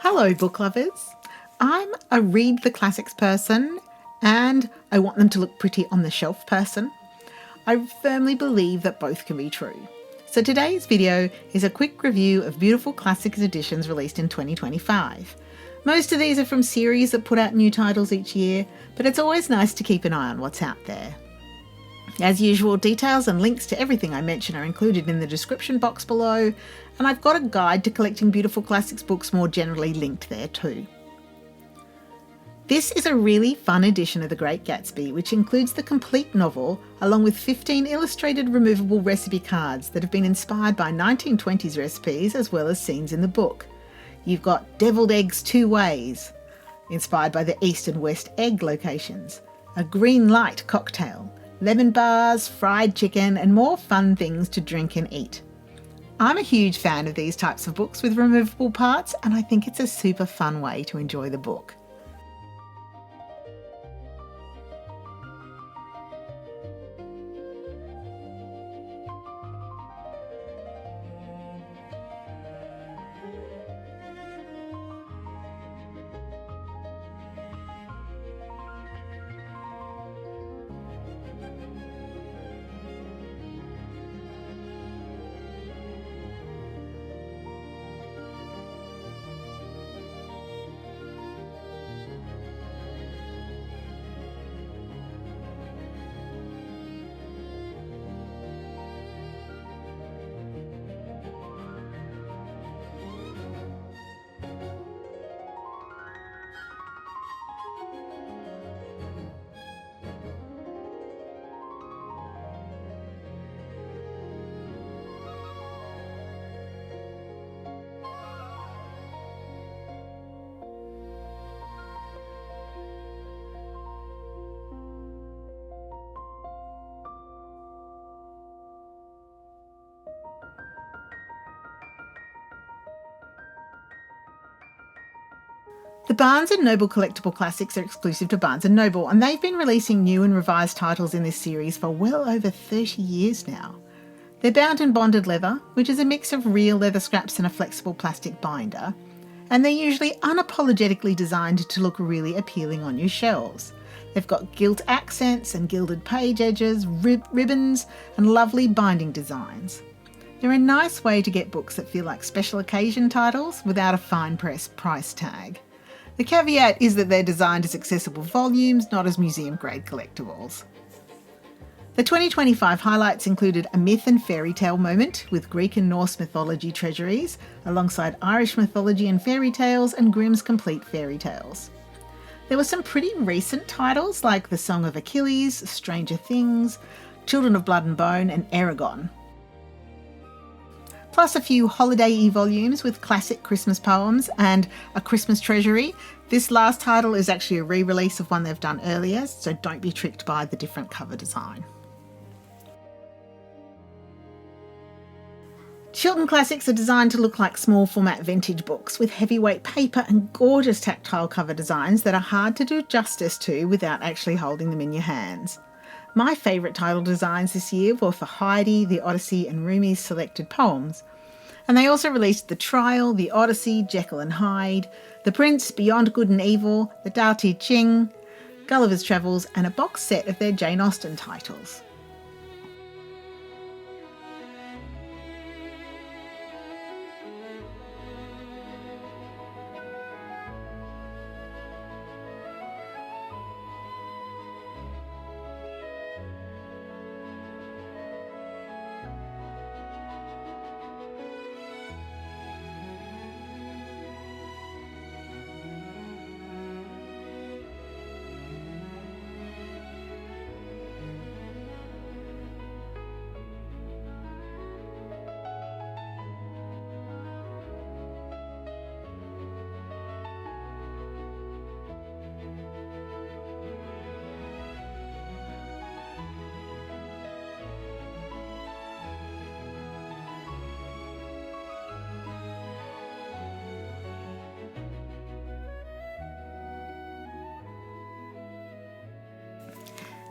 Hello, book lovers. I'm a read the classics person and I want them to look pretty on the shelf person. I firmly believe that both can be true. So today's video is a quick review of beautiful classics editions released in 2025. Most of these are from series that put out new titles each year, but it's always nice to keep an eye on what's out there. As usual, details and links to everything I mention are included in the description box below, and I've got a guide to collecting beautiful classics books more generally linked there too. This is a really fun edition of The Great Gatsby, which includes the complete novel along with 15 illustrated removable recipe cards that have been inspired by 1920s recipes as well as scenes in the book. You've got deviled eggs 2 ways, inspired by the east and west egg locations, a green light cocktail, lemon bars, fried chicken, and more fun things to drink and eat. I'm a huge fan of these types of books with removable parts, and I think it's a super fun way to enjoy the book. The Barnes & Noble Collectible Classics are exclusive to Barnes & Noble, and they've been releasing new and revised titles in this series for well over 30 years now. They're bound in bonded leather, which is a mix of real leather scraps and a flexible plastic binder, and they're usually unapologetically designed to look really appealing on your shelves. They've got gilt accents and gilded page edges, ribbons, and lovely binding designs. They're a nice way to get books that feel like special occasion titles without a fine press price tag. The caveat is that they're designed as accessible volumes, not as museum-grade collectibles. The 2025 highlights included a myth and fairy tale moment with Greek and Norse mythology treasuries, alongside Irish mythology and fairy tales and Grimm's complete fairy tales. There were some pretty recent titles like The Song of Achilles, Stranger Things, Children of Blood and Bone, and Aragon. Plus a few holiday-y volumes with classic Christmas poems and a Christmas treasury. This last title is actually a re-release of one they've done earlier, so don't be tricked by the different cover design. Chiltern Classics are designed to look like small format vintage books with heavyweight paper and gorgeous tactile cover designs that are hard to do justice to without actually holding them in your hands. My favourite title designs this year were for Heidi, The Odyssey and Rumi's selected poems. And they also released The Trial, The Odyssey, Jekyll and Hyde, The Prince, Beyond Good and Evil, The Tao Te Ching, Gulliver's Travels, and a box set of their Jane Austen titles.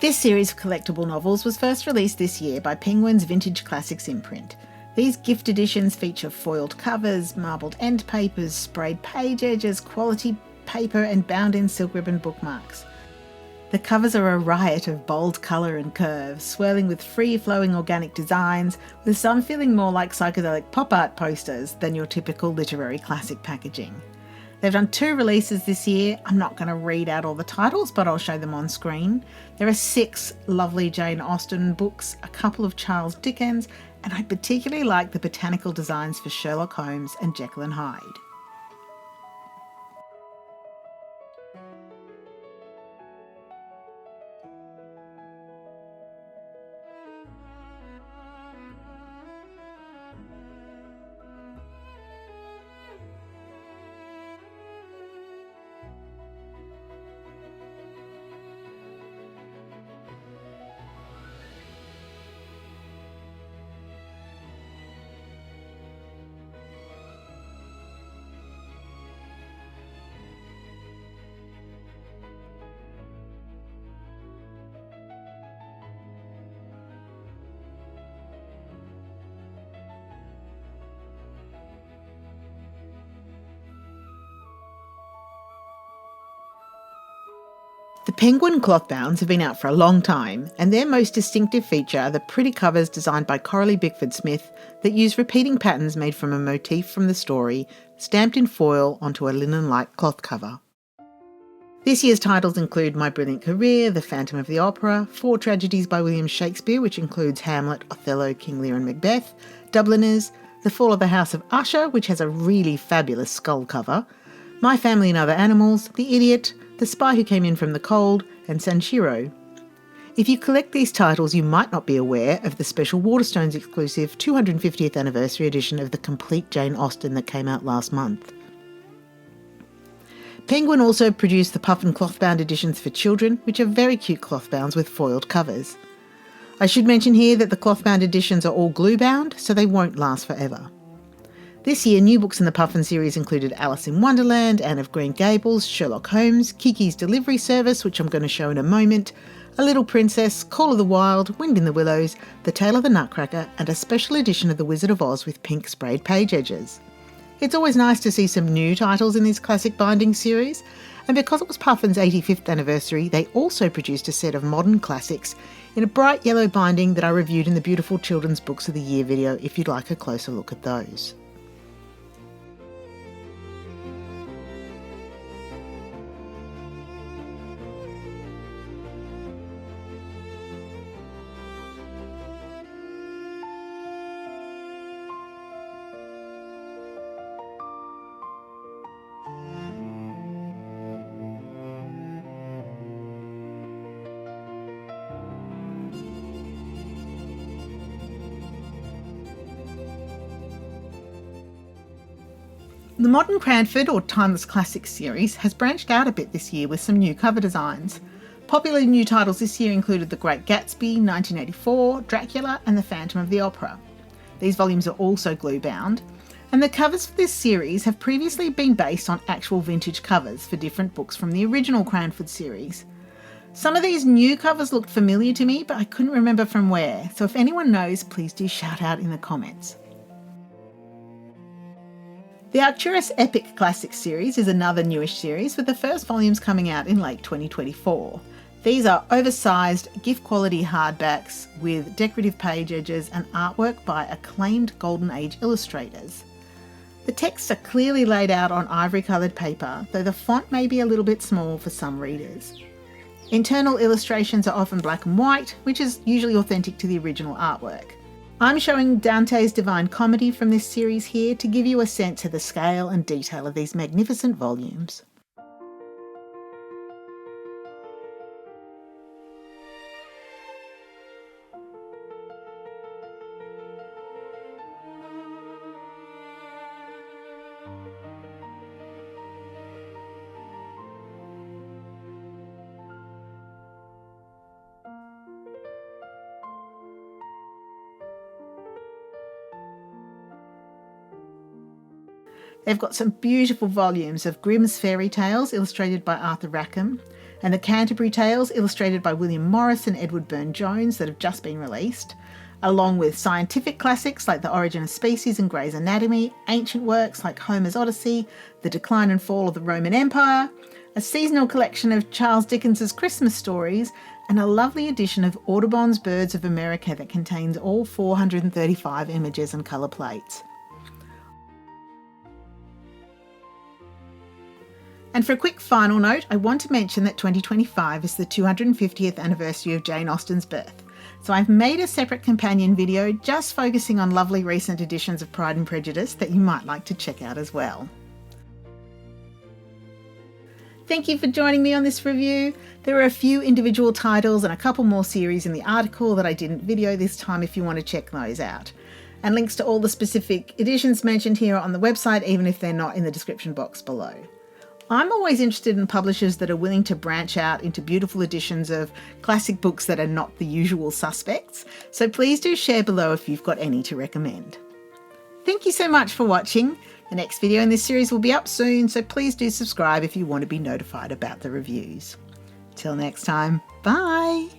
This series of collectible novels was first released this year by Penguin's Vintage Classics imprint. These gift editions feature foiled covers, marbled end papers, sprayed page edges, quality paper and bound-in silk ribbon bookmarks. The covers are a riot of bold colour and curve, swirling with free-flowing organic designs, with some feeling more like psychedelic pop art posters than your typical literary classic packaging. They've done 2 releases this year. I'm not going to read out all the titles, but I'll show them on screen. There are 6 lovely Jane Austen books, a couple of Charles Dickens, and I particularly like the botanical designs for Sherlock Holmes and Jekyll and Hyde. The Penguin Clothbounds have been out for a long time, and their most distinctive feature are the pretty covers designed by Coralie Bickford Smith that use repeating patterns made from a motif from the story, stamped in foil onto a linen-like cloth cover. This year's titles include My Brilliant Career, The Phantom of the Opera, 4 Tragedies by William Shakespeare, which includes Hamlet, Othello, King Lear and Macbeth, Dubliners, The Fall of the House of Usher, which has a really fabulous skull cover, My Family and Other Animals, The Idiot, The Spy Who Came In From the Cold, and Sanshiro. If you collect these titles, you might not be aware of the special Waterstones exclusive 250th anniversary edition of the complete Jane Austen that came out last month. Penguin also produced the Puffin Clothbound editions for children, which are very cute clothbounds with foiled covers. I should mention here that the clothbound editions are all glue-bound, so they won't last forever. This year, new books in the Puffin series included Alice in Wonderland, Anne of Green Gables, Sherlock Holmes, Kiki's Delivery Service, which I'm going to show in a moment, A Little Princess, Call of the Wild, Wind in the Willows, The Tale of the Nutcracker, and a special edition of The Wizard of Oz with pink sprayed page edges. It's always nice to see some new titles in this classic binding series, and because it was Puffin's 85th anniversary, they also produced a set of modern classics in a bright yellow binding that I reviewed in the Beautiful Children's Books of the Year video if you'd like a closer look at those. The Modern Cranford or Timeless Classics series has branched out a bit this year with some new cover designs. Popular new titles this year included The Great Gatsby, 1984, Dracula and The Phantom of the Opera. These volumes are also glue-bound, and the covers for this series have previously been based on actual vintage covers for different books from the original Cranford series. Some of these new covers looked familiar to me, but I couldn't remember from where, so if anyone knows, please do shout out in the comments. The Arcturus Epic Classics series is another newish series, with the first volumes coming out in late 2024. These are oversized, gift-quality hardbacks with decorative page edges and artwork by acclaimed Golden Age illustrators. The texts are clearly laid out on ivory-coloured paper, though the font may be a little bit small for some readers. Internal illustrations are often black and white, which is usually authentic to the original artwork. I'm showing Dante's Divine Comedy from this series here to give you a sense of the scale and detail of these magnificent volumes. They've got some beautiful volumes of Grimm's Fairy Tales illustrated by Arthur Rackham and the Canterbury Tales illustrated by William Morris and Edward Burne-Jones that have just been released. along with scientific classics like The Origin of Species and Gray's Anatomy, ancient works like Homer's Odyssey, The Decline and Fall of the Roman Empire, a seasonal collection of Charles Dickens's Christmas stories, and a lovely edition of Audubon's Birds of America that contains all 435 images and colour plates. And for a quick final note, I want to mention that 2025 is the 250th anniversary of Jane Austen's birth. So I've made a separate companion video just focusing on lovely recent editions of Pride and Prejudice that you might like to check out as well. Thank you for joining me on this review. There are a few individual titles and a couple more series in the article that I didn't video this time if you want to check those out. And links to all the specific editions mentioned here are on the website, even if they're not in the description box below. I'm always interested in publishers that are willing to branch out into beautiful editions of classic books that are not the usual suspects, so please do share below if you've got any to recommend. Thank you so much for watching. The next video in this series will be up soon, so please do subscribe if you want to be notified about the reviews. Till next time, bye!